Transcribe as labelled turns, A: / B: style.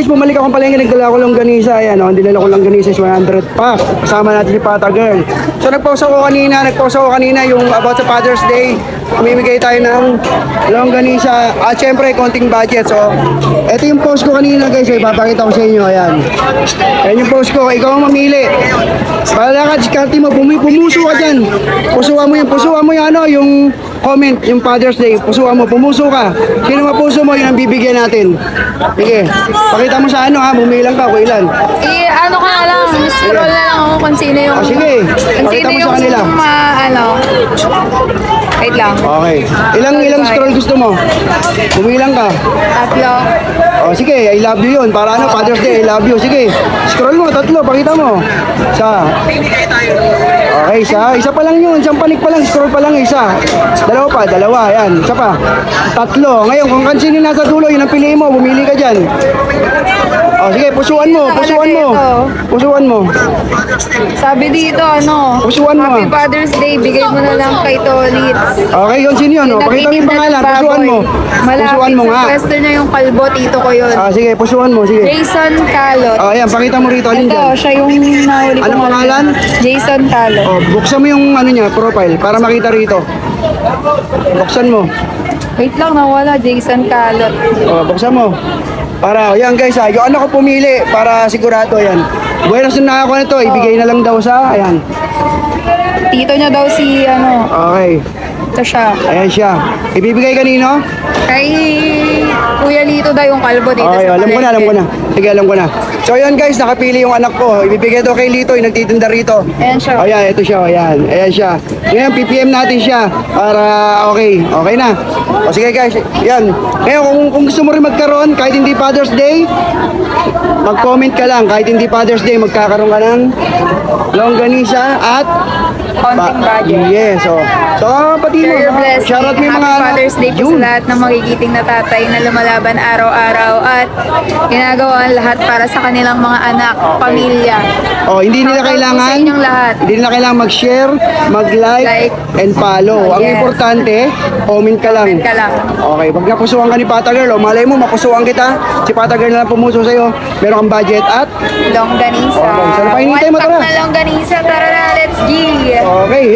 A: guys, bumalik akong palengke, nagdala ko longganisa. Ayan, oh, dinala ko longganisa is 100 pack. Kasama natin si Pata Girl. So nagpost ako kanina yung about sa Father's Day. Mamimigay tayo ng longganisa at syempre konting budget. So ito yung post ko kanina guys, ipapakita ko sa inyo. Ayan. Ayan yung post ko, ikaw ang mamili. Pala ka, diskarte mo, pumuso ka dyan. Pusuan mo yung ano, yung comment, yung Father's Day. Pusuan mo, pumuso ka. Sino mapuso mo, yun ang bibigyan natin. Sige, pakita mo sa ano ha, bumilang ka, kung ilan.
B: Ano ka na lang, scroll na lang ako kung sino yung...
A: Sige, pakita mo sa kanila.
B: Wait lang.
A: Okay. Ilang scroll gusto mo? Bumilang ka.
B: Tatlo.
A: O sige, I love you yun. Para ano, Father's Day, I love you. Sige, scroll mo, tatlo, pakita mo. Isa. Okay, isa pa lang yun. Isang panik pa lang, scroll pa lang isa. Dalawa, yan. Isa pa. Tatlo. Ngayon, kung kansinin nasa dulo, yun ang piliin mo, bumili ka dyan. O sige, pusuan mo.
B: Sabi dito,
A: Pusuan mo.
B: Happy Father's Day, bigay mo na lang kay Tolitz.
A: Okay, yun, sino yun? O, pakita mo yung pangalan, pusuan mo. Pusuan mo nga.
B: Pwesto niya yung kalbo, tito ko yun.
A: Sige, pusuan mo, sige.
B: Jason Calot.
A: O, ayan, pakita mo rito, alin
B: Ito,
A: dyan.
B: siya yung nahuli ko.
A: Anong pangalan?
B: Jason Calot.
A: O, buksan mo yung ano niya, profile, para makita rito. Buksan mo.
B: Wait lang, nawala. Jason Calot.
A: O, buksan mo. Para, yan guys yung anak ko pumili para sigurado yan. Buenos na ako nito, ibigay na lang daw sa, ayan.
B: Tito niya daw si,
A: Okay,
B: ito siya.
A: ayan siya. Ibibigay kanino?
B: Kay Kuya Lito daw yung kalbo dito
A: Okay,
B: sa
A: alam ko
B: palengke.
A: na. Sige, alam ko na. So yun guys, nakapili yung anak ko. Ibibigay daw kay Lito, yung nagtitinda rito.
B: Ayan siya.
A: Ayan, ito siya, ayan. Ayan siya. Ngayon, PPM natin siya para okay na. O sige guys, yan. Ngayon, kung gusto mo rin magkaroon, kahit hindi Father's Day, mag-comment ka lang. Kahit hindi Father's Day, magkakaroon ka ng longganisa at
B: Konting budget.
A: yes, so pati mo,
B: Share your blessing.
A: shoutout mo yung
B: Happy
A: mga
B: Father's Day po sa lahat ng magigiting na tatay na lumalaban araw-araw at ginagawa ang lahat para sa kanilang mga anak, pamilya.
A: Oh, hindi nila
B: Shoutout po
A: kailangan
B: sa inyong lahat.
A: Hindi nila kailangan mag-share, mag-like,
B: Like.
A: and follow. Ang
B: Yes.
A: importante, comment ka lang.
B: Comment ka lang.
A: Okay, pag napusuan ka ni Pata Girl, malay mo, mapusuan kita. Si Pata Girl na lang pumuso sa'yo. Meron kang budget at
B: Longganisa.
A: Okay, so, napahinintay mo,
B: One pack
A: tara.
B: na longganisa. Tara na, let's go!
A: okay.